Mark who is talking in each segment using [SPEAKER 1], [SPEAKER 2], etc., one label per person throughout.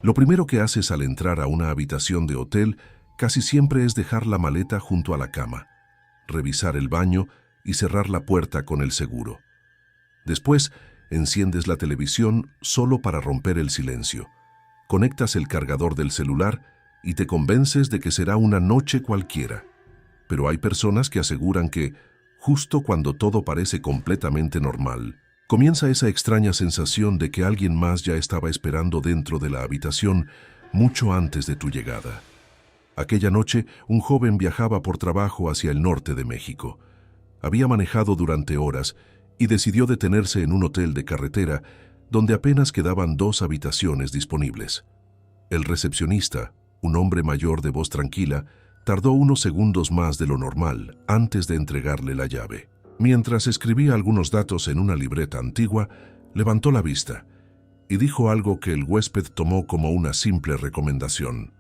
[SPEAKER 1] Lo primero que haces al entrar a una habitación de hotel casi siempre es dejar la maleta junto a la cama, revisar el baño y cerrar la puerta con el seguro. Después, enciendes la televisión solo para romper el silencio. Conectas el cargador del celular y te convences de que será una noche cualquiera. Pero hay personas que aseguran que, justo cuando todo parece completamente normal, comienza esa extraña sensación de que alguien más ya estaba esperando dentro de la habitación mucho antes de tu llegada. Aquella noche, un joven viajaba por trabajo hacia el norte de México. Había manejado durante horas y decidió detenerse en un hotel de carretera donde apenas quedaban 2 habitaciones disponibles. El recepcionista, un hombre mayor de voz tranquila, tardó unos segundos más de lo normal antes de entregarle la llave. Mientras escribía algunos datos en una libreta antigua, levantó la vista y dijo algo que el huésped tomó como una simple recomendación.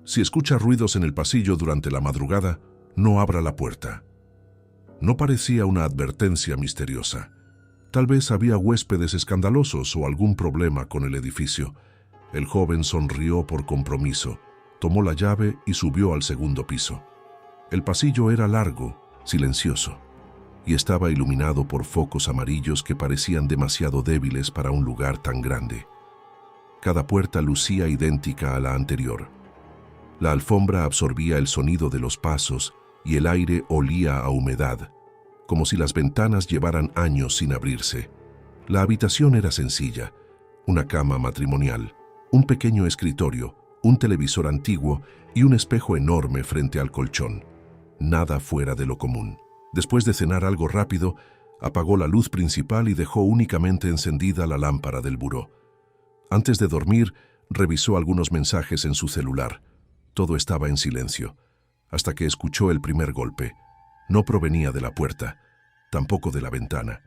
[SPEAKER 1] Si escucha ruidos en el pasillo durante la madrugada, no abra la puerta. No parecía una advertencia misteriosa. Tal vez había huéspedes escandalosos o algún problema con el edificio. El joven sonrió por compromiso, tomó la llave y subió al segundo piso. El pasillo era largo, silencioso, y estaba iluminado por focos amarillos que parecían demasiado débiles para un lugar tan grande. Cada puerta lucía idéntica a la anterior. La alfombra absorbía el sonido de los pasos y el aire olía a humedad, como si las ventanas llevaran años sin abrirse. La habitación era sencilla: una cama matrimonial, un pequeño escritorio, un televisor antiguo y un espejo enorme frente al colchón. Nada fuera de lo común. Después de cenar algo rápido, apagó la luz principal y dejó únicamente encendida la lámpara del buró. Antes de dormir, revisó algunos mensajes en su celular. Todo estaba en silencio, hasta que escuchó el primer golpe. No provenía de la puerta, tampoco de la ventana.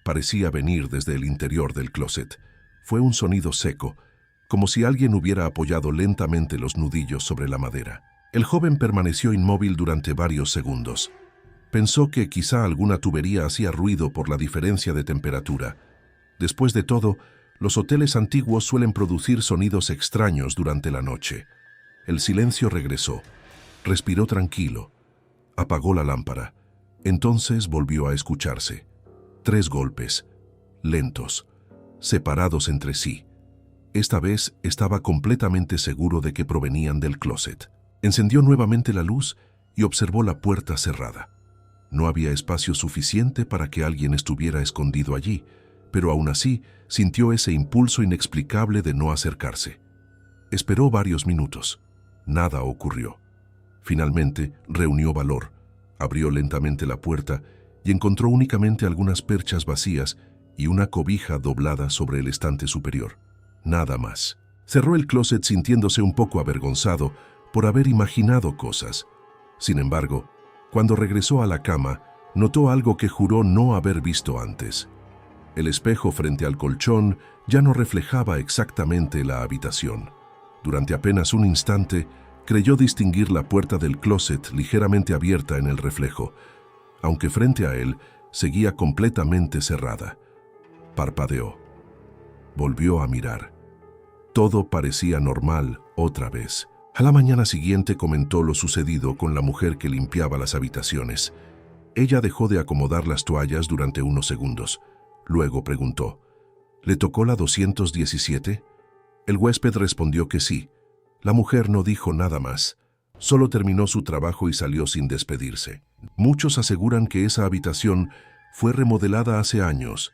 [SPEAKER 1] Parecía venir desde el interior del closet. Fue un sonido seco, como si alguien hubiera apoyado lentamente los nudillos sobre la madera. El joven permaneció inmóvil durante varios segundos. Pensó que quizá alguna tubería hacía ruido por la diferencia de temperatura. Después de todo, los hoteles antiguos suelen producir sonidos extraños durante la noche. El silencio regresó. Respiró tranquilo. Apagó la lámpara. Entonces volvió a escucharse. 3 golpes, lentos, separados entre sí. Esta vez estaba completamente seguro de que provenían del closet. Encendió nuevamente la luz y observó la puerta cerrada. No había espacio suficiente para que alguien estuviera escondido allí, pero aún así sintió ese impulso inexplicable de no acercarse. Esperó varios minutos. Nada ocurrió. Finalmente reunió valor, abrió lentamente la puerta y encontró únicamente algunas perchas vacías y una cobija doblada sobre el estante superior. Nada más. Cerró el closet sintiéndose un poco avergonzado por haber imaginado cosas. Sin embargo, cuando regresó a la cama, notó algo que juró no haber visto antes. El espejo frente al colchón ya no reflejaba exactamente la habitación. Durante apenas un instante, creyó distinguir la puerta del closet ligeramente abierta en el reflejo, aunque frente a él seguía completamente cerrada. Parpadeó. Volvió a mirar. Todo parecía normal otra vez. A la mañana siguiente comentó lo sucedido con la mujer que limpiaba las habitaciones. Ella dejó de acomodar las toallas durante unos segundos. Luego preguntó, ¿le tocó la 217? El huésped respondió que sí. La mujer no dijo nada más. Solo terminó su trabajo y salió sin despedirse. Muchos aseguran que esa habitación fue remodelada hace años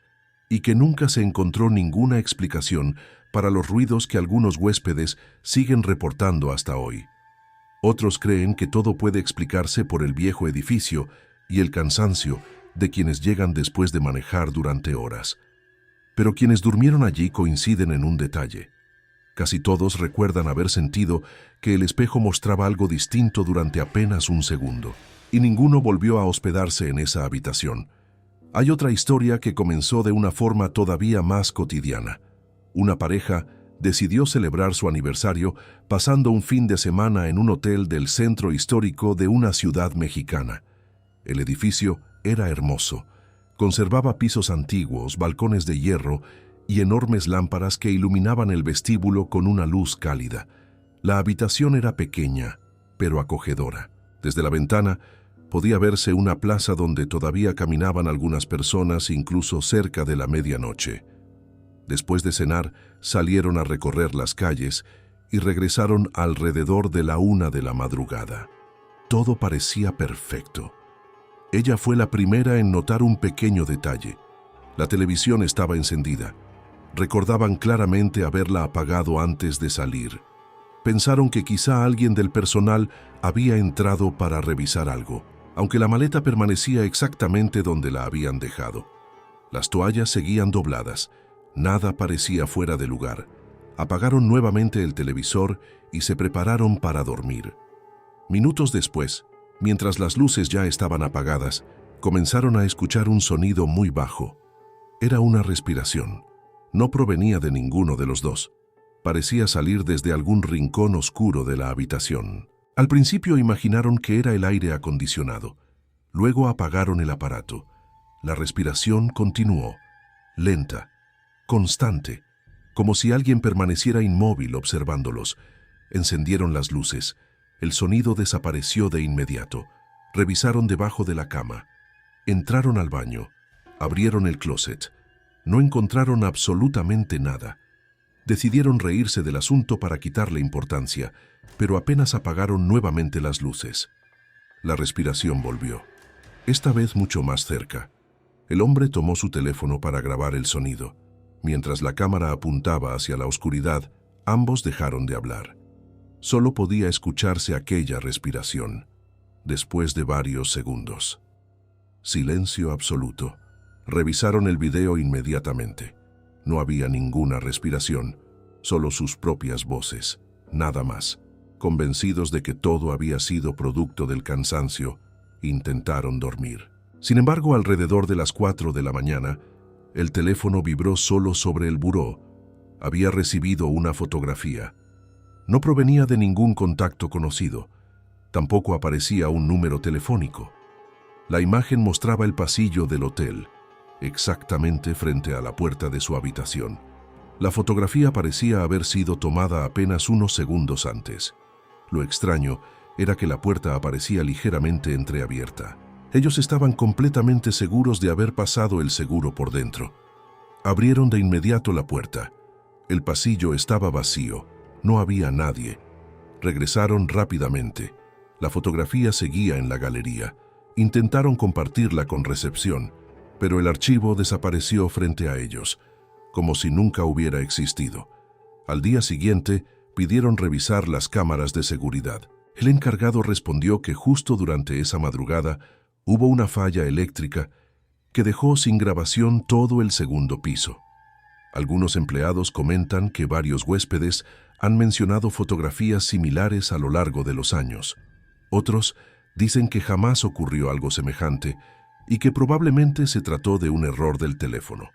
[SPEAKER 1] y que nunca se encontró ninguna explicación para los ruidos que algunos huéspedes siguen reportando hasta hoy. Otros creen que todo puede explicarse por el viejo edificio y el cansancio de quienes llegan después de manejar durante horas. Pero quienes durmieron allí coinciden en un detalle. Casi todos recuerdan haber sentido que el espejo mostraba algo distinto durante apenas un segundo, y ninguno volvió a hospedarse en esa habitación. Hay otra historia que comenzó de una forma todavía más cotidiana. Una pareja decidió celebrar su aniversario pasando un fin de semana en un hotel del centro histórico de una ciudad mexicana. El edificio era hermoso. Conservaba pisos antiguos, balcones de hierro y enormes lámparas que iluminaban el vestíbulo con una luz cálida. La habitación era pequeña, pero acogedora. Desde la ventana podía verse una plaza donde todavía caminaban algunas personas, incluso cerca de la medianoche. Después de cenar, salieron a recorrer las calles y regresaron alrededor de la 1 de la madrugada. Todo parecía perfecto. Ella fue la primera en notar un pequeño detalle. La televisión estaba encendida. Recordaban claramente haberla apagado antes de salir. Pensaron que quizá alguien del personal había entrado para revisar algo, aunque la maleta permanecía exactamente donde la habían dejado. Las toallas seguían dobladas. Nada parecía fuera de lugar. Apagaron nuevamente el televisor y se prepararon para dormir. Minutos después, mientras las luces ya estaban apagadas, comenzaron a escuchar un sonido muy bajo. Era una respiración. No provenía de ninguno de los dos. Parecía salir desde algún rincón oscuro de la habitación. Al principio imaginaron que era el aire acondicionado. Luego apagaron el aparato. La respiración continuó, lenta, constante, como si alguien permaneciera inmóvil observándolos. Encendieron las luces. El sonido desapareció de inmediato. Revisaron debajo de la cama. Entraron al baño. Abrieron el closet. No encontraron absolutamente nada. Decidieron reírse del asunto para quitarle importancia, pero apenas apagaron nuevamente las luces. La respiración volvió, esta vez mucho más cerca. El hombre tomó su teléfono para grabar el sonido. Mientras la cámara apuntaba hacia la oscuridad, ambos dejaron de hablar. Solo podía escucharse aquella respiración. Después de varios segundos. Silencio absoluto. Revisaron el video inmediatamente. No había ninguna respiración, solo sus propias voces, nada más. Convencidos de que todo había sido producto del cansancio, intentaron dormir. Sin embargo, alrededor de las 4 de la mañana, el teléfono vibró solo sobre el buró. Había recibido una fotografía. No provenía de ningún contacto conocido. Tampoco aparecía un número telefónico. La imagen mostraba el pasillo del hotel, exactamente frente a la puerta de su habitación. La fotografía parecía haber sido tomada apenas unos segundos antes. Lo extraño era que la puerta aparecía ligeramente entreabierta. Ellos estaban completamente seguros de haber pasado el seguro por dentro. Abrieron de inmediato la puerta. El pasillo estaba vacío. No había nadie. Regresaron rápidamente. La fotografía seguía en la galería. Intentaron compartirla con recepción, pero el archivo desapareció frente a ellos, como si nunca hubiera existido. Al día siguiente, pidieron revisar las cámaras de seguridad. El encargado respondió que justo durante esa madrugada hubo una falla eléctrica que dejó sin grabación todo el segundo piso. Algunos empleados comentan que varios huéspedes han mencionado fotografías similares a lo largo de los años. Otros dicen que jamás ocurrió algo semejante y que probablemente se trató de un error del teléfono.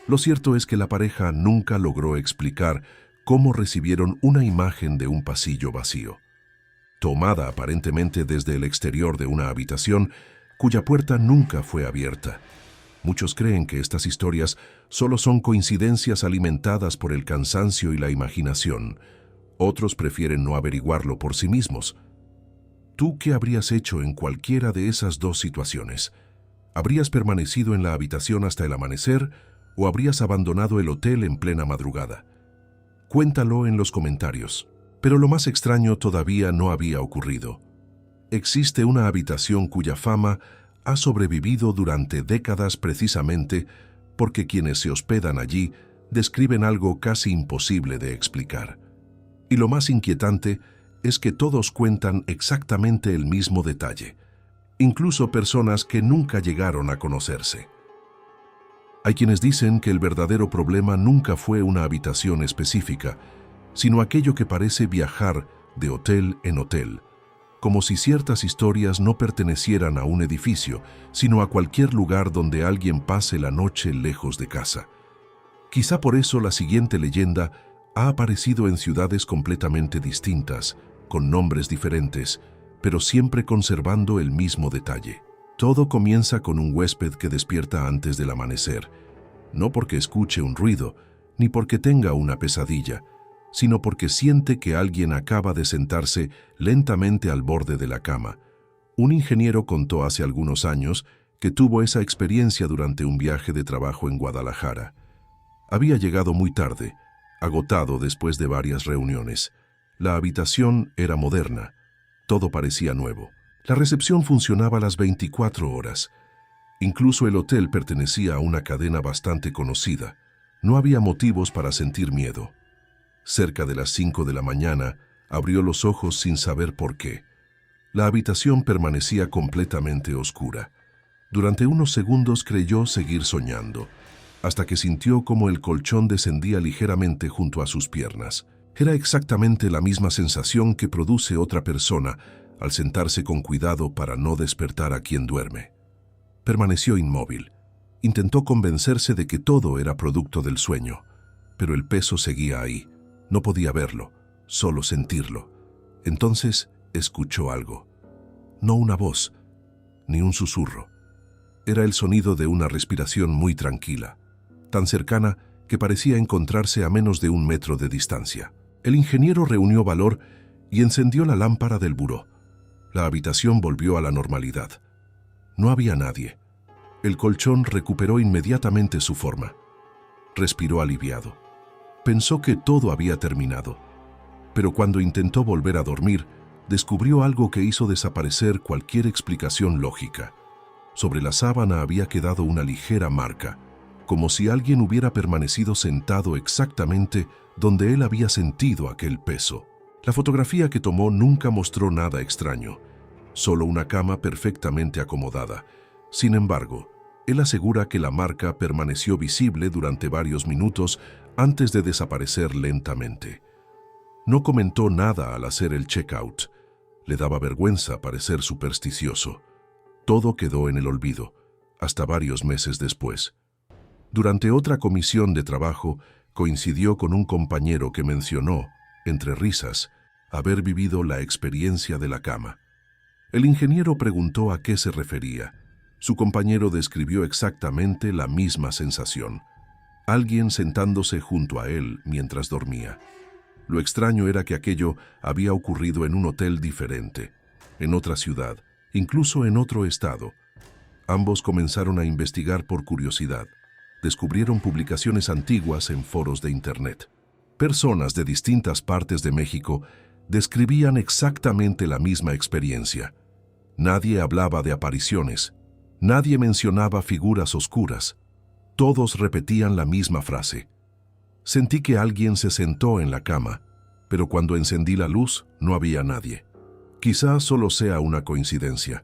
[SPEAKER 1] Lo cierto es que la pareja nunca logró explicar cómo recibieron una imagen de un pasillo vacío, tomada aparentemente desde el exterior de una habitación cuya puerta nunca fue abierta. Muchos creen que estas historias solo son coincidencias alimentadas por el cansancio y la imaginación. Otros prefieren no averiguarlo por sí mismos. ¿Tú qué habrías hecho en cualquiera de esas dos situaciones? ¿Habrías permanecido en la habitación hasta el amanecer o habrías abandonado el hotel en plena madrugada? Cuéntalo en los comentarios. Pero lo más extraño todavía no había ocurrido. Existe una habitación cuya fama ha sobrevivido durante décadas precisamente porque quienes se hospedan allí describen algo casi imposible de explicar. Y lo más inquietante es que todos cuentan exactamente el mismo detalle, incluso personas que nunca llegaron a conocerse. Hay quienes dicen que el verdadero problema nunca fue una habitación específica, sino aquello que parece viajar de hotel en hotel, como si ciertas historias no pertenecieran a un edificio, sino a cualquier lugar donde alguien pase la noche lejos de casa. Quizá por eso la siguiente leyenda ha aparecido en ciudades completamente distintas, con nombres diferentes, pero siempre conservando el mismo detalle. Todo comienza con un huésped que despierta antes del amanecer, no porque escuche un ruido, ni porque tenga una pesadilla, sino porque siente que alguien acaba de sentarse lentamente al borde de la cama. Un ingeniero contó hace algunos años que tuvo esa experiencia durante un viaje de trabajo en Guadalajara. Había llegado muy tarde, agotado después de varias reuniones. La habitación era moderna, todo parecía nuevo. La recepción funcionaba las 24 horas. Incluso el hotel pertenecía a una cadena bastante conocida. No había motivos para sentir miedo. Cerca de las 5 de la mañana, abrió los ojos sin saber por qué. La habitación permanecía completamente oscura. Durante unos segundos creyó seguir soñando, hasta que sintió como el colchón descendía ligeramente junto a sus piernas. Era exactamente la misma sensación que produce otra persona al sentarse con cuidado para no despertar a quien duerme. Permaneció inmóvil. Intentó convencerse de que todo era producto del sueño, pero el peso seguía ahí. No podía verlo, solo sentirlo. Entonces escuchó algo. No una voz, ni un susurro. Era el sonido de una respiración muy tranquila, tan cercana que parecía encontrarse a menos de 1 metro de distancia. El ingeniero reunió valor y encendió la lámpara del buró. La habitación volvió a la normalidad. No había nadie. El colchón recuperó inmediatamente su forma. Respiró aliviado. Pensó que todo había terminado. Pero cuando intentó volver a dormir, descubrió algo que hizo desaparecer cualquier explicación lógica. Sobre la sábana había quedado una ligera marca, como si alguien hubiera permanecido sentado exactamente donde él había sentido aquel peso. La fotografía que tomó nunca mostró nada extraño, solo una cama perfectamente acomodada. Sin embargo, él asegura que la marca permaneció visible durante varios minutos antes de desaparecer lentamente. No comentó nada al hacer el check-out. Le daba vergüenza parecer supersticioso. Todo quedó en el olvido, hasta varios meses después. Durante otra comisión de trabajo, coincidió con un compañero que mencionó, entre risas, haber vivido la experiencia de la cama. El ingeniero preguntó a qué se refería. Su compañero describió exactamente la misma sensación. Alguien sentándose junto a él mientras dormía. Lo extraño era que aquello había ocurrido en un hotel diferente, en otra ciudad, incluso en otro estado. Ambos comenzaron a investigar por curiosidad. Descubrieron publicaciones antiguas en foros de Internet. Personas de distintas partes de México describían exactamente la misma experiencia. Nadie hablaba de apariciones. Nadie mencionaba figuras oscuras. Todos repetían la misma frase. Sentí que alguien se sentó en la cama, pero cuando encendí la luz no había nadie. Quizá solo sea una coincidencia.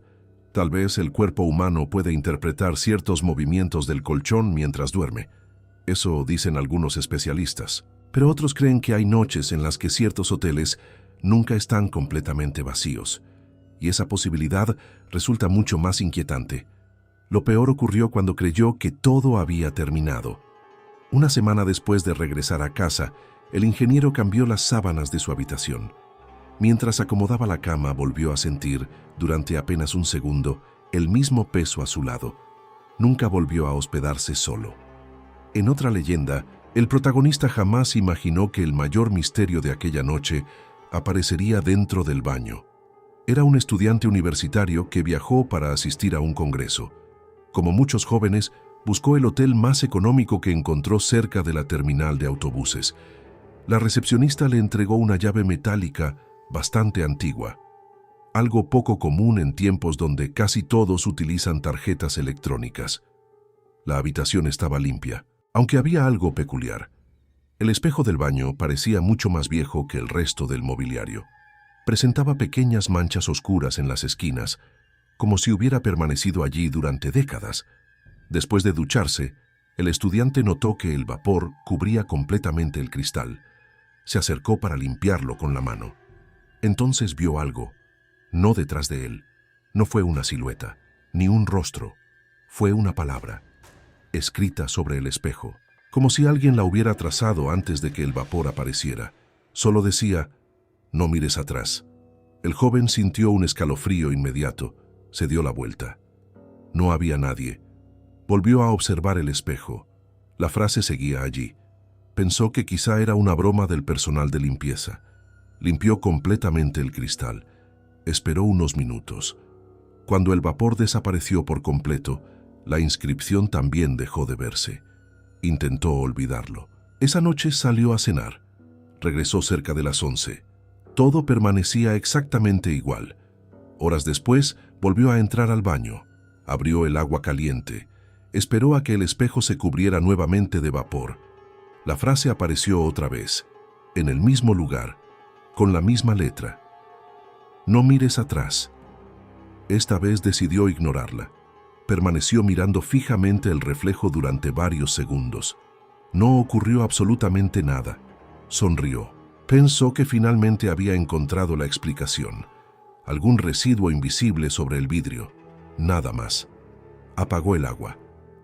[SPEAKER 1] Tal vez el cuerpo humano puede interpretar ciertos movimientos del colchón mientras duerme. Eso dicen algunos especialistas. Pero otros creen que hay noches en las que ciertos hoteles nunca están completamente vacíos. Y esa posibilidad resulta mucho más inquietante. Lo peor ocurrió cuando creyó que todo había terminado. Una semana después de regresar a casa, el ingeniero cambió las sábanas de su habitación. Mientras acomodaba la cama, volvió a sentir, durante apenas un segundo, el mismo peso a su lado. Nunca volvió a hospedarse solo. En otra leyenda, el protagonista jamás imaginó que el mayor misterio de aquella noche aparecería dentro del baño. Era un estudiante universitario que viajó para asistir a un congreso. Como muchos jóvenes, buscó el hotel más económico que encontró cerca de la terminal de autobuses. La recepcionista le entregó una llave metálica bastante antigua, algo poco común en tiempos donde casi todos utilizan tarjetas electrónicas. La habitación estaba limpia, aunque había algo peculiar. El espejo del baño parecía mucho más viejo que el resto del mobiliario. Presentaba pequeñas manchas oscuras en las esquinas, como si hubiera permanecido allí durante décadas. Después de ducharse, el estudiante notó que el vapor cubría completamente el cristal. Se acercó para limpiarlo con la mano. Entonces vio algo, no detrás de él. No fue una silueta, ni un rostro. Fue una palabra, escrita sobre el espejo, como si alguien la hubiera trazado antes de que el vapor apareciera. Solo decía, no mires atrás. El joven sintió un escalofrío inmediato. Se dio la vuelta. No había nadie. Volvió a observar el espejo. La frase seguía allí. Pensó que quizá era una broma del personal de limpieza. Limpió completamente el cristal. Esperó unos minutos. Cuando el vapor desapareció por completo, la inscripción también dejó de verse. Intentó olvidarlo. Esa noche salió a cenar. Regresó cerca de las 11. Todo permanecía exactamente igual. Horas después, volvió a entrar al baño. Abrió el agua caliente. Esperó a que el espejo se cubriera nuevamente de vapor. La frase apareció otra vez, en el mismo lugar, con la misma letra. No mires atrás. Esta vez decidió ignorarla. Permaneció mirando fijamente el reflejo durante varios segundos. No ocurrió absolutamente nada. Sonrió. Pensó que finalmente había encontrado la explicación. Algún residuo invisible sobre el vidrio. Nada más. Apagó el agua.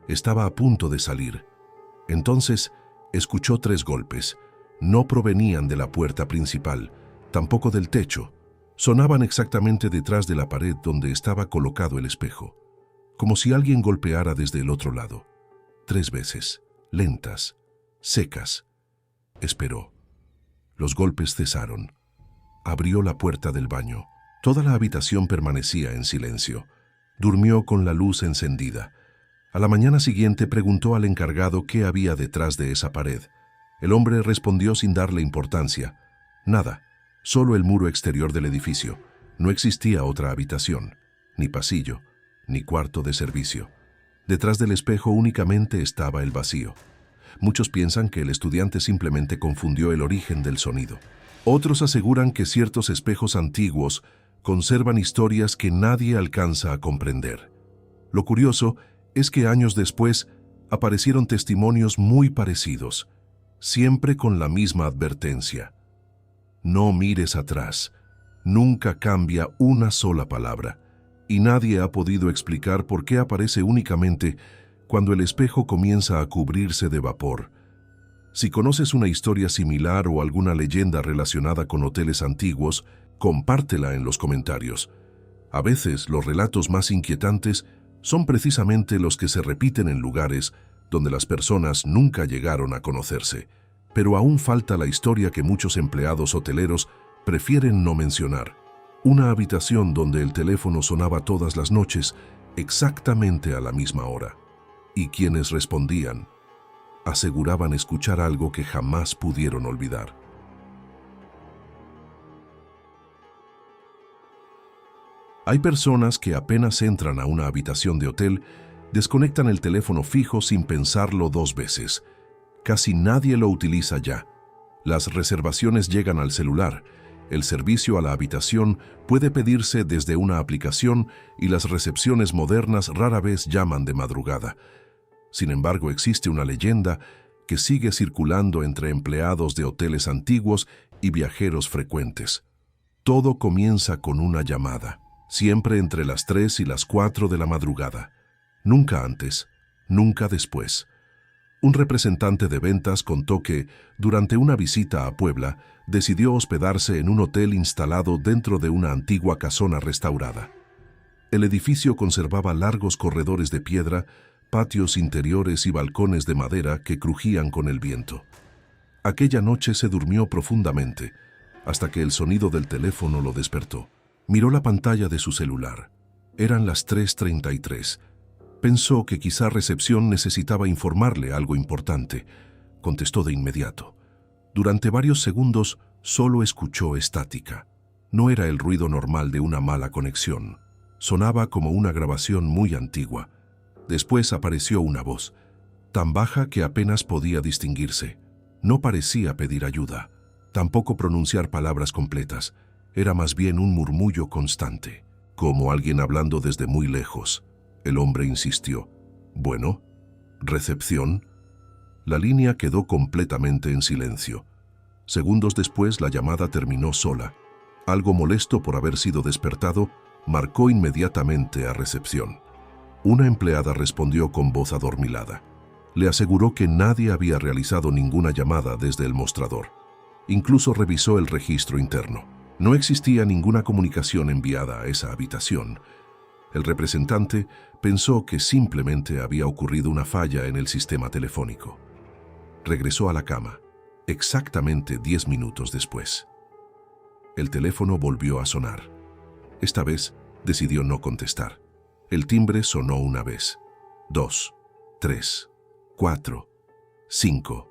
[SPEAKER 1] Estaba a punto de salir. Entonces, escuchó 3 golpes. No provenían de la puerta principal, tampoco del techo. Sonaban exactamente detrás de la pared donde estaba colocado el espejo. Como si alguien golpeara desde el otro lado. 3 veces, lentas, secas. Esperó. Los golpes cesaron. Abrió la puerta del baño. Toda la habitación permanecía en silencio. Durmió con la luz encendida. A la mañana siguiente preguntó al encargado qué había detrás de esa pared. El hombre respondió sin darle importancia. Nada, solo el muro exterior del edificio. No existía otra habitación, ni pasillo, ni cuarto de servicio. Detrás del espejo únicamente estaba el vacío. Muchos piensan que el estudiante simplemente confundió el origen del sonido. Otros aseguran que ciertos espejos antiguos conservan historias que nadie alcanza a comprender. Lo curioso es que años después aparecieron testimonios muy parecidos, siempre con la misma advertencia. No mires atrás. Nunca cambia una sola palabra, y nadie ha podido explicar por qué aparece únicamente cuando el espejo comienza a cubrirse de vapor. Si conoces una historia similar o alguna leyenda relacionada con hoteles antiguos, compártela en los comentarios. A veces los relatos más inquietantes son precisamente los que se repiten en lugares donde las personas nunca llegaron a conocerse, pero aún falta la historia que muchos empleados hoteleros prefieren no mencionar. Una habitación donde el teléfono sonaba todas las noches, exactamente a la misma hora. Y quienes respondían, aseguraban escuchar algo que jamás pudieron olvidar. Hay personas que apenas entran a una habitación de hotel, desconectan el teléfono fijo sin pensarlo 2 veces. Casi nadie lo utiliza ya. Las reservaciones llegan al celular. El servicio a la habitación puede pedirse desde una aplicación y las recepciones modernas rara vez llaman de madrugada. Sin embargo, existe una leyenda que sigue circulando entre empleados de hoteles antiguos y viajeros frecuentes. Todo comienza con una llamada, siempre entre las 3 y las 4 de la madrugada. Nunca antes, nunca después. Un representante de ventas contó que, durante una visita a Puebla, decidió hospedarse en un hotel instalado dentro de una antigua casona restaurada. El edificio conservaba largos corredores de piedra, patios interiores y balcones de madera que crujían con el viento. Aquella noche se durmió profundamente, hasta que el sonido del teléfono lo despertó. Miró la pantalla de su celular. Eran las 3:33. Pensó que quizá recepción necesitaba informarle algo importante. Contestó de inmediato. Durante varios segundos solo escuchó estática. No era el ruido normal de una mala conexión. Sonaba como una grabación muy antigua. Después apareció una voz, tan baja que apenas podía distinguirse. No parecía pedir ayuda, tampoco pronunciar palabras completas. Era más bien un murmullo constante, como alguien hablando desde muy lejos. El hombre insistió. «Bueno, ¿recepción?» La línea quedó completamente en silencio. Segundos después la llamada terminó sola. Algo molesto por haber sido despertado, marcó inmediatamente a recepción. Una empleada respondió con voz adormilada. Le aseguró que nadie había realizado ninguna llamada desde el mostrador. Incluso revisó el registro interno. No existía ninguna comunicación enviada a esa habitación. El representante pensó que simplemente había ocurrido una falla en el sistema telefónico. Regresó a la cama. exactamente 10 minutos después. El teléfono volvió a sonar. Esta vez decidió no contestar. El timbre sonó una vez, 2, 3, 4, 5.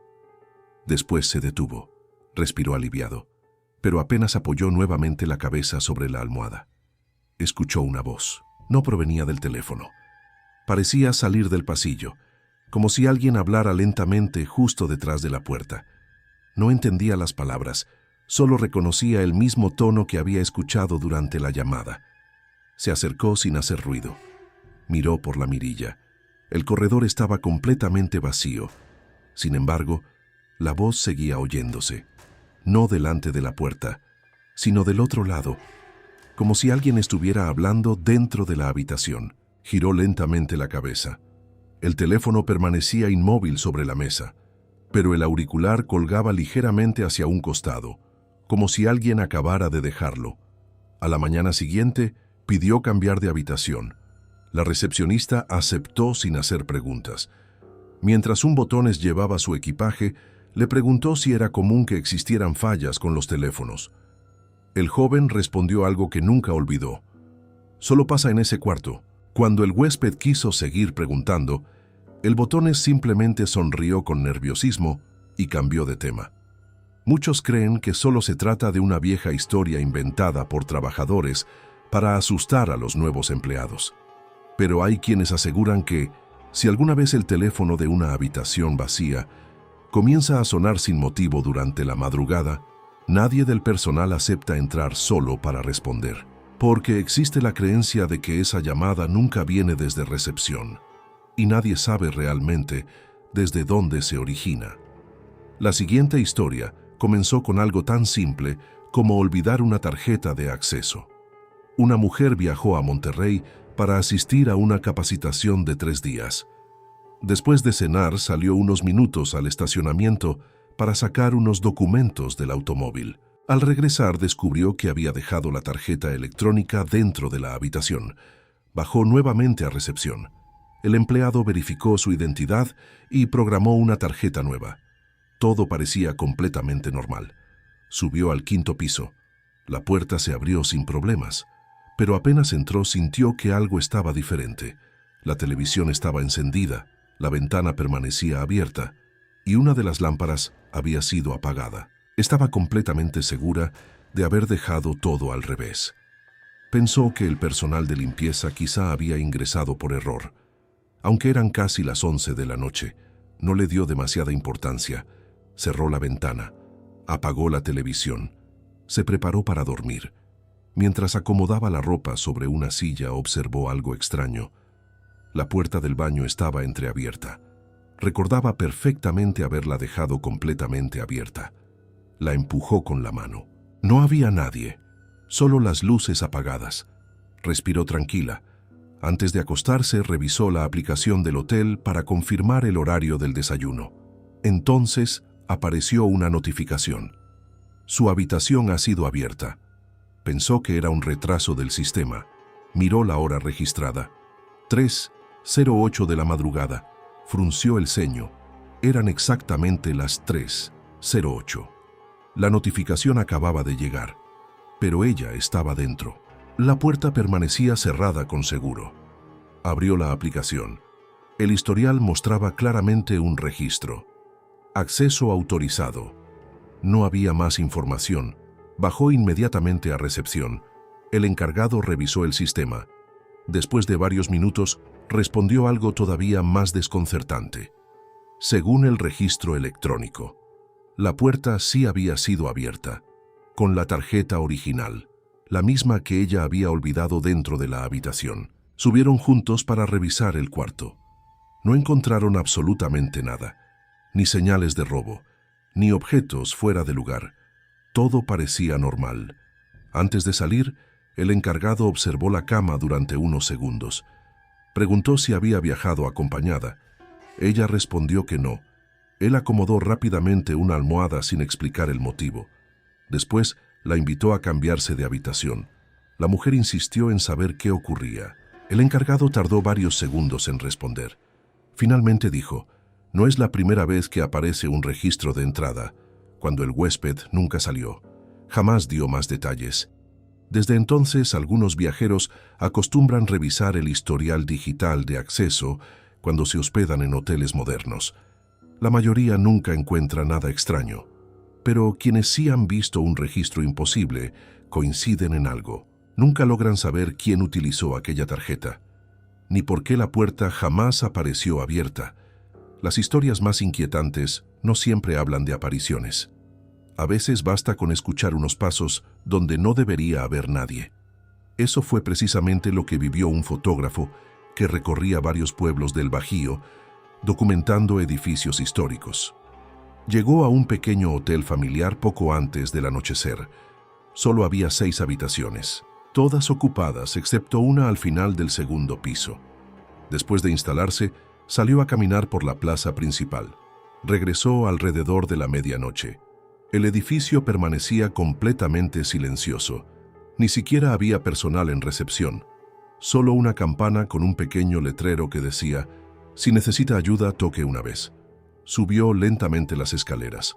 [SPEAKER 1] Después se detuvo. Respiró aliviado, pero apenas apoyó nuevamente la cabeza sobre la almohada. Escuchó una voz. No provenía del teléfono. Parecía salir del pasillo, como si alguien hablara lentamente justo detrás de la puerta. No entendía las palabras, solo reconocía el mismo tono que había escuchado durante la llamada. Se acercó sin hacer ruido. Miró por la mirilla. El corredor estaba completamente vacío. Sin embargo, la voz seguía oyéndose, no delante de la puerta, sino del otro lado, como si alguien estuviera hablando dentro de la habitación. Giró lentamente la cabeza. El teléfono permanecía inmóvil sobre la mesa, pero el auricular colgaba ligeramente hacia un costado, como si alguien acabara de dejarlo. A la mañana siguiente, pidió cambiar de habitación. La recepcionista aceptó sin hacer preguntas. Mientras un botones llevaba su equipaje, le preguntó si era común que existieran fallas con los teléfonos. El joven respondió algo que nunca olvidó. Solo pasa en ese cuarto. Cuando el huésped quiso seguir preguntando, el botones simplemente sonrió con nerviosismo y cambió de tema. Muchos creen que solo se trata de una vieja historia inventada por trabajadores para asustar a los nuevos empleados. Pero hay quienes aseguran que, si alguna vez el teléfono de una habitación vacía comienza a sonar sin motivo durante la madrugada, nadie del personal acepta entrar solo para responder, porque existe la creencia de que esa llamada nunca viene desde recepción, y nadie sabe realmente desde dónde se origina. La siguiente historia comenzó con algo tan simple como olvidar una tarjeta de acceso. Una mujer viajó a Monterrey para asistir a una capacitación de 3 días. Después de cenar, salió unos minutos al estacionamiento para sacar unos documentos del automóvil. Al regresar, descubrió que había dejado la tarjeta electrónica dentro de la habitación. Bajó nuevamente a recepción. El empleado verificó su identidad y programó una tarjeta nueva. Todo parecía completamente normal. Subió al 5º piso. La puerta se abrió sin problemas, pero apenas entró sintió que algo estaba diferente. La televisión estaba encendida, la ventana permanecía abierta y una de las lámparas había sido apagada. Estaba completamente segura de haber dejado todo al revés. Pensó que el personal de limpieza quizá había ingresado por error. Aunque eran casi las 11 de la noche, no le dio demasiada importancia. Cerró la ventana, apagó la televisión, se preparó para dormir. Mientras acomodaba la ropa sobre una silla, observó algo extraño. La puerta del baño estaba entreabierta. Recordaba perfectamente haberla dejado completamente abierta. La empujó con la mano. No había nadie, solo las luces apagadas. Respiró tranquila. Antes de acostarse, revisó la aplicación del hotel para confirmar el horario del desayuno. Entonces, apareció una notificación. Su habitación ha sido abierta. Pensó que era un retraso del sistema. Miró la hora registrada. 3:08 de la madrugada. Frunció el ceño. Eran exactamente las 3:08. La notificación acababa de llegar, pero ella estaba dentro. La puerta permanecía cerrada con seguro. Abrió la aplicación. El historial mostraba claramente un registro. Acceso autorizado. No había más información. Bajó inmediatamente a recepción. El encargado revisó el sistema. Después de varios minutos, respondió algo todavía más desconcertante. Según el registro electrónico, la puerta sí había sido abierta, con la tarjeta original, la misma que ella había olvidado dentro de la habitación. Subieron juntos para revisar el cuarto. No encontraron absolutamente nada, ni señales de robo, ni objetos fuera de lugar. Todo parecía normal. Antes de salir, el encargado observó la cama durante unos segundos. Preguntó si había viajado acompañada. Ella respondió que no. Él acomodó rápidamente una almohada sin explicar el motivo. Después, la invitó a cambiarse de habitación. La mujer insistió en saber qué ocurría. El encargado tardó varios segundos en responder. Finalmente dijo: «No es la primera vez que aparece un registro de entrada. cuando el huésped nunca salió. Jamás dio más detalles. Desde entonces, algunos viajeros acostumbran revisar el historial digital de acceso cuando se hospedan en hoteles modernos. La mayoría nunca encuentra nada extraño, pero quienes sí han visto un registro imposible coinciden en algo. Nunca logran saber quién utilizó aquella tarjeta, ni por qué la puerta jamás apareció abierta. Las historias más inquietantes no siempre hablan de apariciones. A veces basta con escuchar unos pasos donde no debería haber nadie. Eso fue precisamente lo que vivió un fotógrafo que recorría varios pueblos del Bajío, documentando edificios históricos. Llegó a un pequeño hotel familiar poco antes del anochecer. Solo había 6 habitaciones, todas ocupadas excepto una al final del segundo piso. Después de instalarse, salió a caminar por la plaza principal. Regresó alrededor de la medianoche. El edificio permanecía completamente silencioso. Ni siquiera había personal en recepción. Solo una campana con un pequeño letrero que decía: «Si necesita ayuda, toque una vez». Subió lentamente las escaleras.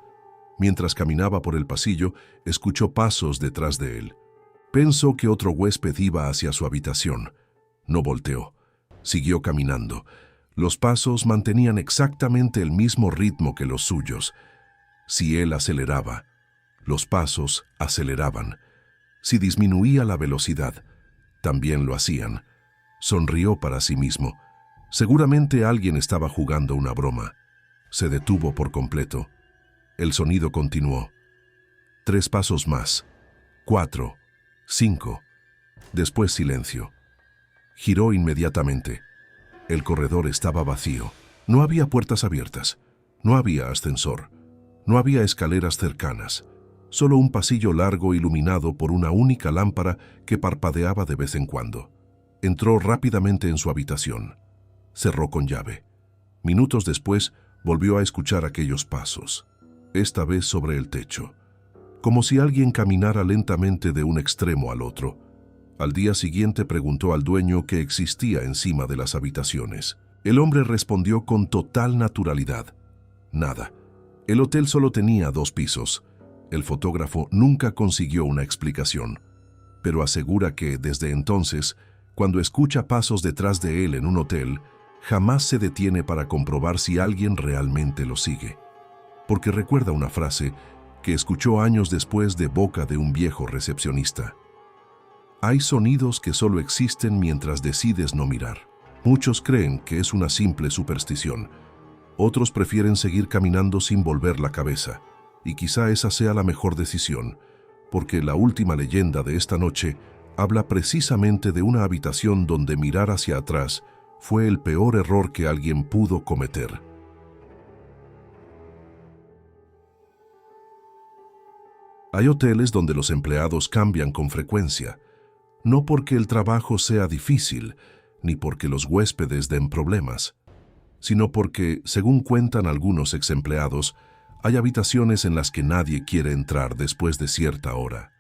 [SPEAKER 1] Mientras caminaba por el pasillo, escuchó pasos detrás de él. Pensó que otro huésped iba hacia su habitación. No volteó. Siguió caminando. Los pasos mantenían exactamente el mismo ritmo que los suyos. Si él aceleraba, los pasos aceleraban. Si disminuía la velocidad, también lo hacían. Sonrió para sí mismo. Seguramente alguien estaba jugando una broma. Se detuvo por completo. El sonido continuó. 3 pasos más. 4, 5. Después silencio. Giró inmediatamente. El corredor estaba vacío. No había puertas abiertas. No había ascensor. No había escaleras cercanas. Solo un pasillo largo iluminado por una única lámpara que parpadeaba de vez en cuando. Entró rápidamente en su habitación. Cerró con llave. Minutos después, volvió a escuchar aquellos pasos, esta vez sobre el techo, como si alguien caminara lentamente de un extremo al otro. Al día siguiente preguntó al dueño qué existía encima de las habitaciones. El hombre respondió con total naturalidad: nada. El hotel solo tenía 2 pisos. El fotógrafo nunca consiguió una explicación, pero asegura que, desde entonces, cuando escucha pasos detrás de él en un hotel, jamás se detiene para comprobar si alguien realmente lo sigue, porque recuerda una frase que escuchó años después de boca de un viejo recepcionista: «Hay sonidos que solo existen mientras decides no mirar». Muchos creen que es una simple superstición. Otros prefieren seguir caminando sin volver la cabeza, y quizá esa sea la mejor decisión, porque la última leyenda de esta noche habla precisamente de una habitación donde mirar hacia atrás fue el peor error que alguien pudo cometer. Hay hoteles donde los empleados cambian con frecuencia, no porque el trabajo sea difícil, ni porque los huéspedes den problemas, sino porque, según cuentan algunos exempleados, hay habitaciones en las que nadie quiere entrar después de cierta hora.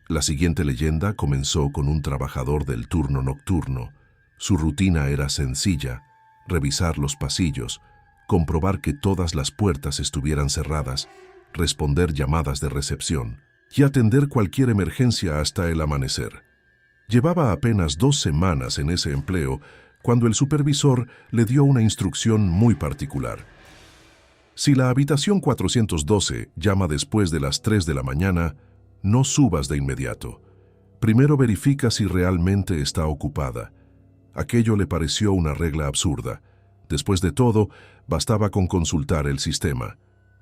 [SPEAKER 1] La siguiente leyenda comenzó con un trabajador del turno nocturno. Su rutina era sencilla: revisar los pasillos, comprobar que todas las puertas estuvieran cerradas, responder llamadas de recepción y atender cualquier emergencia hasta el amanecer. Llevaba apenas 2 semanas en ese empleo cuando el supervisor le dio una instrucción muy particular. Si la habitación 412 llama después de las 3 de la mañana, no subas de inmediato. Primero verifica si realmente está ocupada. Aquello le pareció una regla absurda. Después de todo, bastaba con consultar el sistema.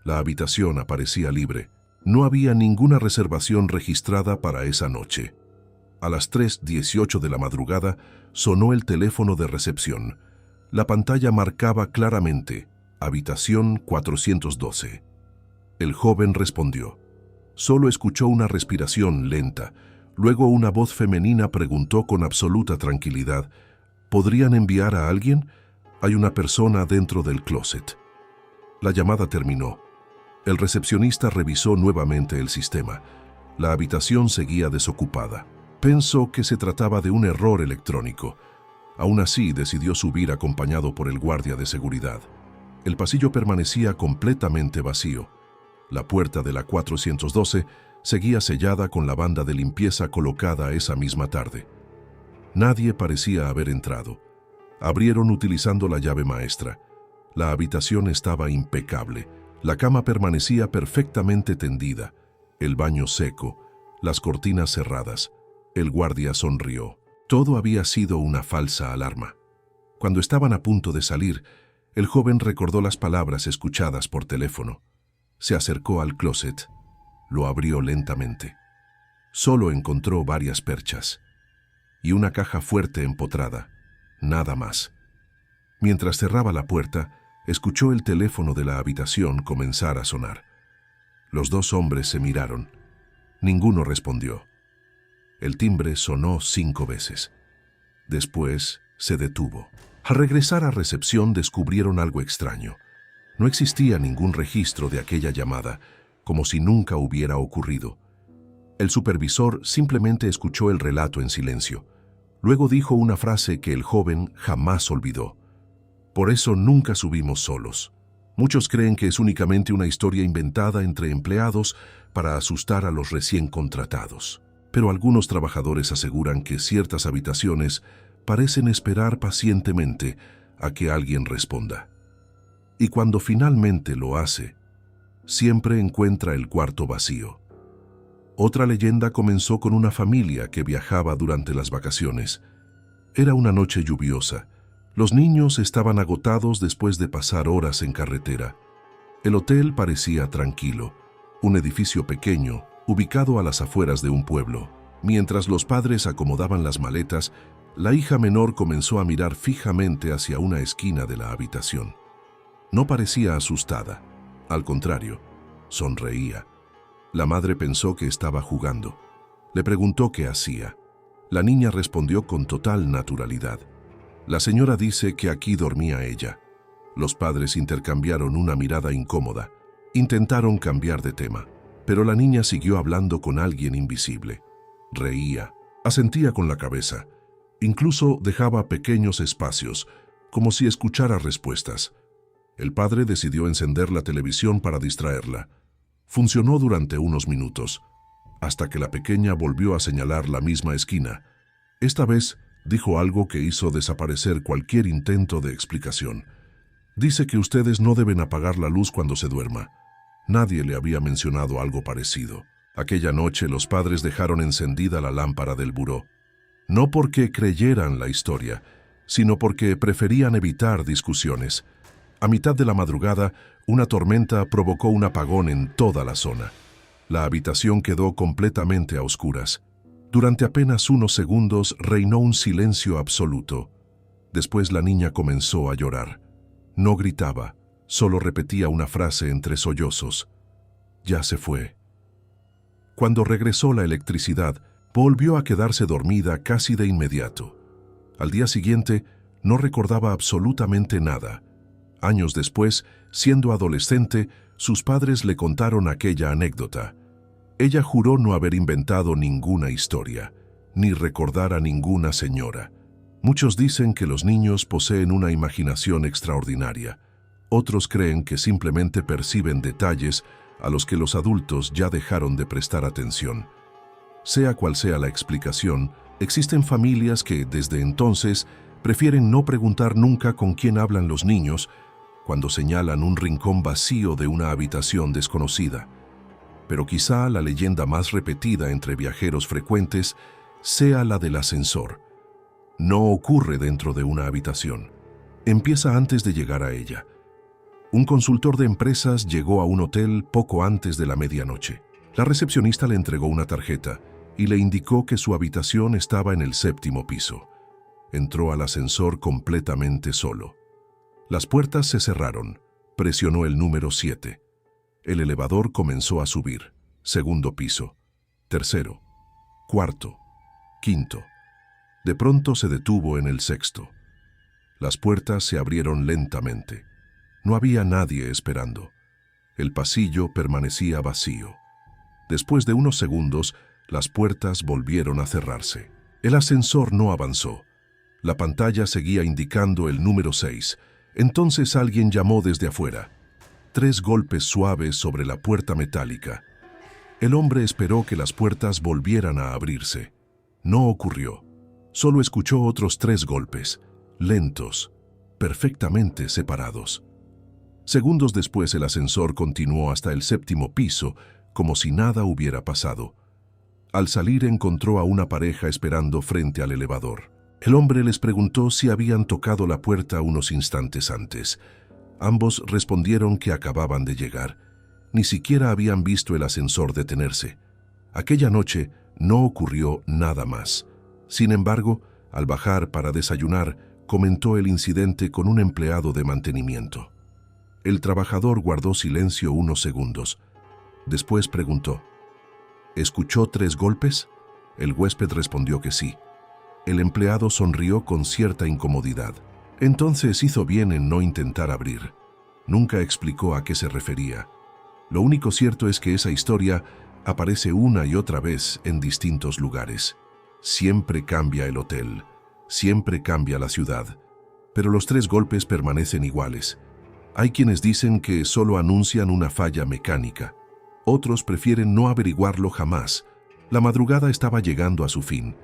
[SPEAKER 1] La habitación aparecía libre. No había ninguna reservación registrada para esa noche. A las 3:18 de la madrugada sonó el teléfono de recepción. La pantalla marcaba claramente: habitación 412. El joven respondió. Solo escuchó una respiración lenta. Luego una voz femenina preguntó con absoluta tranquilidad: ¿podrían enviar a alguien? Hay una persona dentro del closet. La llamada terminó. El recepcionista revisó nuevamente el sistema. La habitación seguía desocupada. Pensó que se trataba de un error electrónico. Aún así, decidió subir acompañado por el guardia de seguridad. El pasillo permanecía completamente vacío. La puerta de la 412 seguía sellada con la banda de limpieza colocada esa misma tarde. Nadie parecía haber entrado. Abrieron utilizando la llave maestra. La habitación estaba impecable. La cama permanecía perfectamente tendida, el baño seco, las cortinas cerradas. El guardia sonrió. Todo había sido una falsa alarma. Cuando estaban a punto de salir, el joven recordó las palabras escuchadas por teléfono. Se acercó al closet. Lo abrió lentamente. Solo encontró varias perchas y una caja fuerte empotrada. Nada más. Mientras cerraba la puerta, escuchó el teléfono de la habitación comenzar a sonar. Los dos hombres se miraron. Ninguno respondió. El timbre sonó 5 veces. Después se detuvo. Al regresar a recepción descubrieron algo extraño. No existía ningún registro de aquella llamada, como si nunca hubiera ocurrido. El supervisor simplemente escuchó el relato en silencio. Luego dijo una frase que el joven jamás olvidó. Por eso nunca subimos solos. Muchos creen que es únicamente una historia inventada entre empleados para asustar a los recién contratados. Pero algunos trabajadores aseguran que ciertas habitaciones parecen esperar pacientemente a que alguien responda. Y cuando finalmente lo hace, siempre encuentra el cuarto vacío. Otra leyenda comenzó con una familia que viajaba durante las vacaciones. Era una noche lluviosa. Los niños estaban agotados después de pasar horas en carretera. El hotel parecía tranquilo, un edificio pequeño, ubicado a las afueras de un pueblo. Mientras los padres acomodaban las maletas, la hija menor comenzó a mirar fijamente hacia una esquina de la habitación. No parecía asustada. Al contrario, sonreía. La madre pensó que estaba jugando. Le preguntó qué hacía. La niña respondió con total naturalidad. La señora dice que aquí dormía ella. Los padres intercambiaron una mirada incómoda. Intentaron cambiar de tema, pero la niña siguió hablando con alguien invisible. Reía, asentía con la cabeza. Incluso dejaba pequeños espacios, como si escuchara respuestas. El padre decidió encender la televisión para distraerla. Funcionó durante unos minutos, hasta que la pequeña volvió a señalar la misma esquina. Esta vez dijo algo que hizo desaparecer cualquier intento de explicación. Dice que ustedes no deben apagar la luz cuando se duerma. Nadie le había mencionado algo parecido. Aquella noche los padres dejaron encendida la lámpara del buró. No porque creyeran la historia, sino porque preferían evitar discusiones. A mitad de la madrugada, una tormenta provocó un apagón en toda la zona. La habitación quedó completamente a oscuras. Durante apenas unos segundos reinó un silencio absoluto. Después la niña comenzó a llorar. No gritaba, solo repetía una frase entre sollozos. Ya se fue. Cuando regresó la electricidad, volvió a quedarse dormida casi de inmediato. Al día siguiente, no recordaba absolutamente nada. Años después, siendo adolescente, sus padres le contaron aquella anécdota. Ella juró no haber inventado ninguna historia, ni recordar a ninguna señora. Muchos dicen que los niños poseen una imaginación extraordinaria. Otros creen que simplemente perciben detalles a los que los adultos ya dejaron de prestar atención. Sea cual sea la explicación, existen familias que, desde entonces, prefieren no preguntar nunca con quién hablan los niños cuando señalan un rincón vacío de una habitación desconocida. Pero quizá la leyenda más repetida entre viajeros frecuentes sea la del ascensor. No ocurre dentro de una habitación. Empieza antes de llegar a ella. Un consultor de empresas llegó a un hotel poco antes de la medianoche. La recepcionista le entregó una tarjeta y le indicó que su habitación estaba en el 7º piso. Entró al ascensor completamente solo. Las puertas se cerraron. Presionó el número 7. El elevador comenzó a subir. 2º piso, 3º, 4º, 5º. De pronto se detuvo en el 6º. Las puertas se abrieron lentamente. No había nadie esperando. El pasillo permanecía vacío. Después de unos segundos, las puertas volvieron a cerrarse. El ascensor no avanzó. La pantalla seguía indicando el número 6. Entonces alguien llamó desde afuera. 3 golpes suaves sobre la puerta metálica. El hombre esperó que las puertas volvieran a abrirse. No ocurrió. Solo escuchó otros 3 golpes, lentos, perfectamente separados. Segundos después el ascensor continuó hasta el 7º piso, como si nada hubiera pasado. Al salir encontró a una pareja esperando frente al elevador. El hombre les preguntó si habían tocado la puerta unos instantes antes. Ambos respondieron que acababan de llegar. Ni siquiera habían visto el ascensor detenerse. Aquella noche no ocurrió nada más. Sin embargo, al bajar para desayunar, comentó el incidente con un empleado de mantenimiento. El trabajador guardó silencio unos segundos. Después preguntó: ¿escuchó 3 golpes? El huésped respondió que sí. El empleado sonrió con cierta incomodidad. Entonces hizo bien en no intentar abrir. Nunca explicó a qué se refería. Lo único cierto es que esa historia aparece una y otra vez en distintos lugares. Siempre cambia el hotel, siempre cambia la ciudad, pero los 3 golpes permanecen iguales. Hay quienes dicen que solo anuncian una falla mecánica. Otros prefieren no averiguarlo jamás. La madrugada estaba llegando a su fin.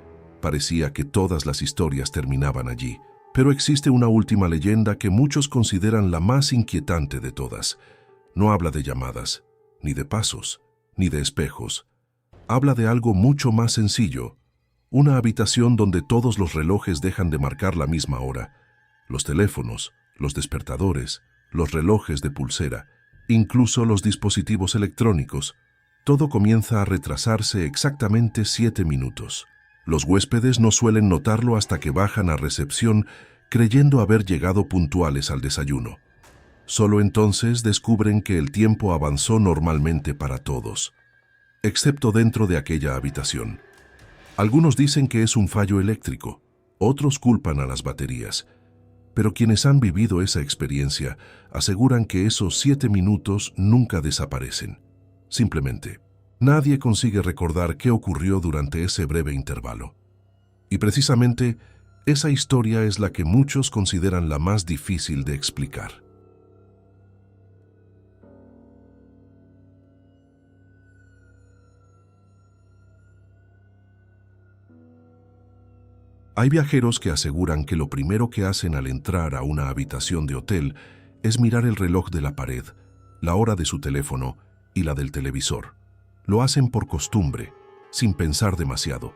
[SPEAKER 1] Parecía que todas las historias terminaban allí. Pero existe una última leyenda que muchos consideran la más inquietante de todas. No habla de llamadas, ni de pasos, ni de espejos. Habla de algo mucho más sencillo. Una habitación donde todos los relojes dejan de marcar la misma hora. Los teléfonos, los despertadores, los relojes de pulsera, incluso los dispositivos electrónicos. Todo comienza a retrasarse exactamente 7 minutos. Los huéspedes no suelen notarlo hasta que bajan a recepción creyendo haber llegado puntuales al desayuno. Solo entonces descubren que el tiempo avanzó normalmente para todos, excepto dentro de aquella habitación. Algunos dicen que es un fallo eléctrico, otros culpan a las baterías, pero quienes han vivido esa experiencia aseguran que esos 7 minutos nunca desaparecen. Simplemente, nadie consigue recordar qué ocurrió durante ese breve intervalo. Y precisamente, esa historia es la que muchos consideran la más difícil de explicar. Hay viajeros que aseguran que lo primero que hacen al entrar a una habitación de hotel es mirar el reloj de la pared, la hora de su teléfono y la del televisor. Lo hacen por costumbre, sin pensar demasiado.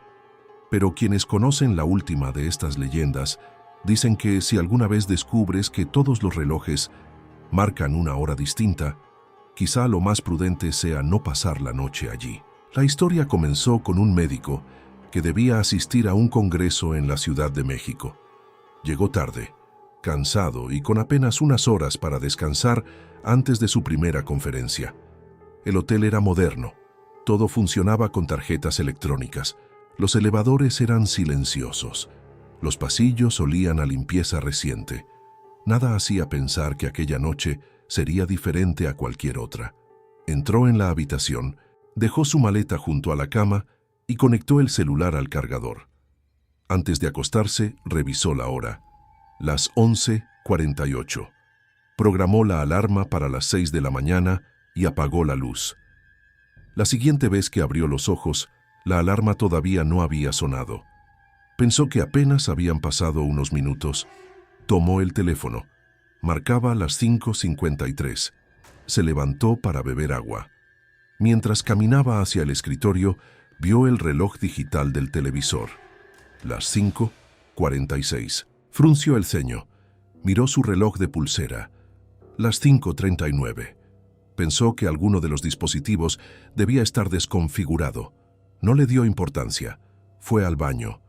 [SPEAKER 1] Pero quienes conocen la última de estas leyendas dicen que si alguna vez descubres que todos los relojes marcan una hora distinta, quizá lo más prudente sea no pasar la noche allí. La historia comenzó con un médico que debía asistir a un congreso en la Ciudad de México. Llegó tarde, cansado y con apenas unas horas para descansar antes de su primera conferencia. El hotel era moderno, todo funcionaba con tarjetas electrónicas, los elevadores eran silenciosos, los pasillos olían a limpieza reciente. Nada hacía pensar que aquella noche sería diferente a cualquier otra. Entró en la habitación, dejó su maleta junto a la cama y conectó el celular al cargador. Antes de acostarse, revisó la hora. Las 11:48. Programó la alarma para las 6 de la mañana y apagó la luz. La siguiente vez que abrió los ojos, la alarma todavía no había sonado. Pensó que apenas habían pasado unos minutos. Tomó el teléfono. Marcaba las 5:53. Se levantó para beber agua. Mientras caminaba hacia el escritorio, vio el reloj digital del televisor. Las 5:46. Frunció el ceño. Miró su reloj de pulsera. Las 5:39. Pensó que alguno de los dispositivos debía estar desconfigurado. No le dio importancia. Fue al baño.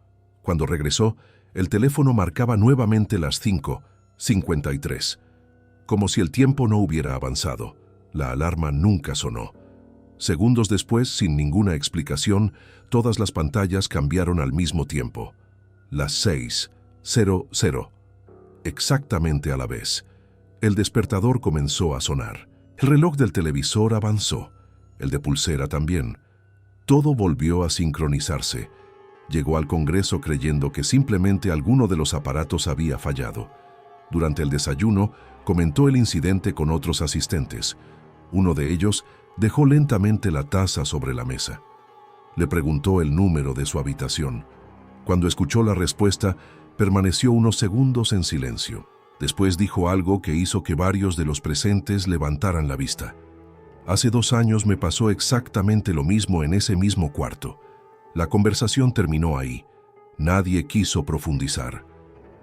[SPEAKER 1] Cuando regresó, el teléfono marcaba nuevamente las 5:53. Como si el tiempo no hubiera avanzado. La alarma nunca sonó. Segundos después, sin ninguna explicación, todas las pantallas cambiaron al mismo tiempo. Las 6:00. Exactamente a la vez. El despertador comenzó a sonar. El reloj del televisor avanzó. El de pulsera también. Todo volvió a sincronizarse. Llegó al Congreso creyendo que simplemente alguno de los aparatos había fallado. Durante el desayuno, Comentó el incidente con otros asistentes. Uno de ellos dejó lentamente la taza sobre la mesa. Le preguntó el número de su habitación. Cuando escuchó la respuesta, permaneció unos segundos en silencio. Después dijo algo que hizo que varios de los presentes levantaran la vista. Hace 2 años me pasó exactamente lo mismo en ese mismo cuarto. La conversación terminó ahí. Nadie quiso profundizar.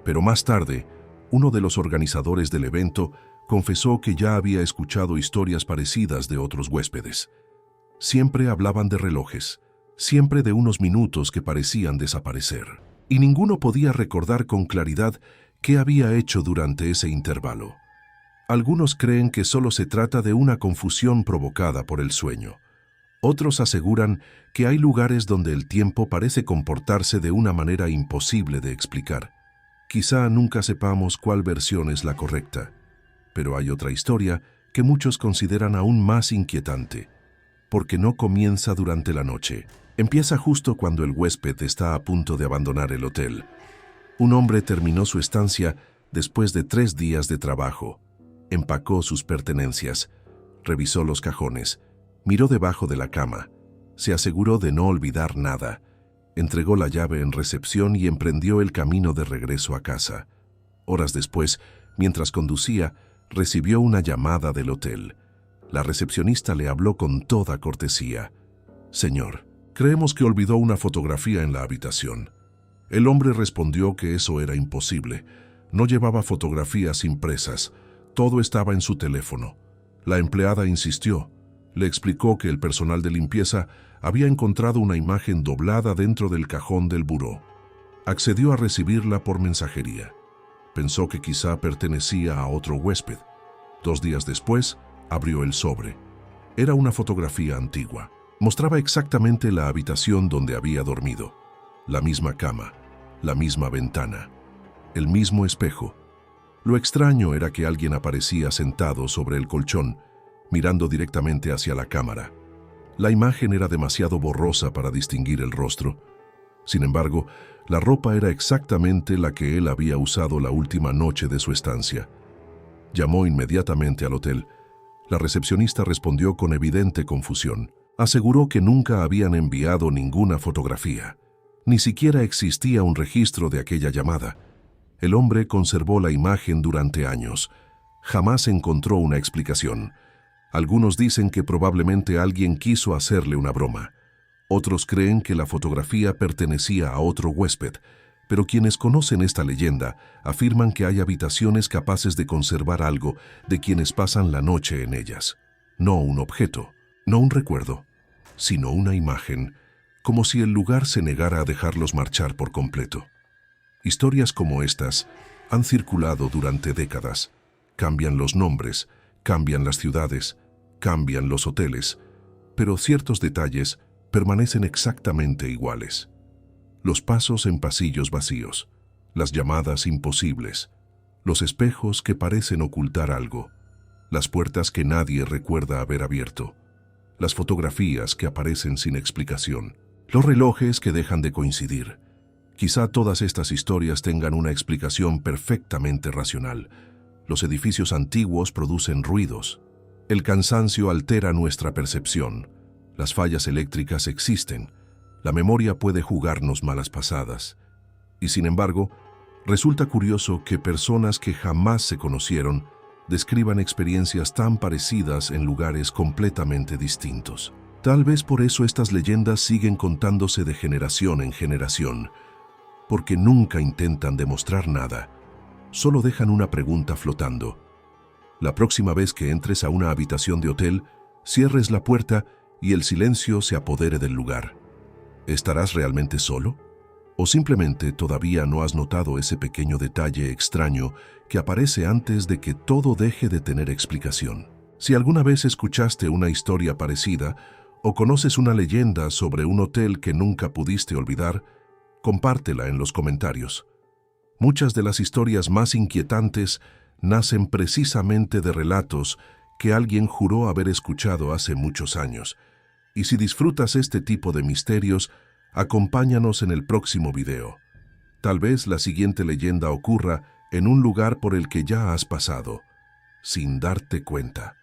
[SPEAKER 1] Pero más tarde, uno de los organizadores del evento confesó que ya había escuchado historias parecidas de otros huéspedes. Siempre hablaban de relojes, siempre de unos minutos que parecían desaparecer. Y ninguno podía recordar con claridad qué había hecho durante ese intervalo. Algunos creen que solo se trata de una confusión provocada por el sueño. Otros aseguran que hay lugares donde el tiempo parece comportarse de una manera imposible de explicar. Quizá nunca sepamos cuál versión es la correcta, pero hay otra historia que muchos consideran aún más inquietante, porque no comienza durante la noche. Empieza justo cuando el huésped está a punto de abandonar el hotel. Un hombre terminó su estancia después de 3 días de trabajo. Empacó sus pertenencias, revisó los cajones, miró debajo de la cama, se aseguró de no olvidar nada, entregó la llave en recepción y emprendió el camino de regreso a casa. Horas después, mientras conducía, recibió una llamada del hotel. La recepcionista le habló con toda cortesía. «Señor, creemos que olvidó una fotografía en la habitación». El hombre respondió que eso era imposible. No llevaba fotografías impresas. Todo estaba en su teléfono. La empleada insistió. Le explicó que el personal de limpieza había encontrado una imagen doblada dentro del cajón del buró. Accedió a recibirla por mensajería. Pensó que quizá pertenecía a otro huésped. 2 días después, abrió el sobre. Era una fotografía antigua. Mostraba exactamente la habitación donde había dormido. La misma cama, la misma ventana, el mismo espejo. Lo extraño era que alguien aparecía sentado sobre el colchón, mirando directamente hacia la cámara. La imagen era demasiado borrosa para distinguir el rostro. Sin embargo, la ropa era exactamente la que él había usado la última noche de su estancia. Llamó inmediatamente al hotel. La recepcionista respondió con evidente confusión. Aseguró que nunca habían enviado ninguna fotografía. Ni siquiera existía un registro de aquella llamada. El hombre conservó la imagen durante años. Jamás encontró una explicación. Algunos dicen que probablemente alguien quiso hacerle una broma. Otros creen que la fotografía pertenecía a otro huésped, pero quienes conocen esta leyenda afirman que hay habitaciones capaces de conservar algo de quienes pasan la noche en ellas. No un objeto, no un recuerdo, sino una imagen, como si el lugar se negara a dejarlos marchar por completo. Historias como estas han circulado durante décadas. Cambian los nombres, cambian las ciudades, cambian los hoteles, pero ciertos detalles permanecen exactamente iguales. Los pasos en pasillos vacíos, las llamadas imposibles, los espejos que parecen ocultar algo, las puertas que nadie recuerda haber abierto, las fotografías que aparecen sin explicación, los relojes que dejan de coincidir. Quizá todas estas historias tengan una explicación perfectamente racional. Los edificios antiguos producen ruidos. El cansancio altera nuestra percepción. Las fallas eléctricas existen. La memoria puede jugarnos malas pasadas. Y sin embargo, resulta curioso que personas que jamás se conocieron describan experiencias tan parecidas en lugares completamente distintos. Tal vez por eso estas leyendas siguen contándose de generación en generación, porque nunca intentan demostrar nada, solo dejan una pregunta flotando. La próxima vez que entres a una habitación de hotel, cierres la puerta y el silencio se apodere del lugar. ¿Estarás realmente solo? ¿O simplemente todavía no has notado ese pequeño detalle extraño que aparece antes de que todo deje de tener explicación? Si alguna vez escuchaste una historia parecida o conoces una leyenda sobre un hotel que nunca pudiste olvidar, compártela en los comentarios. Muchas de las historias más inquietantes nacen precisamente de relatos que alguien juró haber escuchado hace muchos años. Y si disfrutas este tipo de misterios, acompáñanos en el próximo video. Tal vez la siguiente leyenda ocurra en un lugar por el que ya has pasado. sin darte cuenta.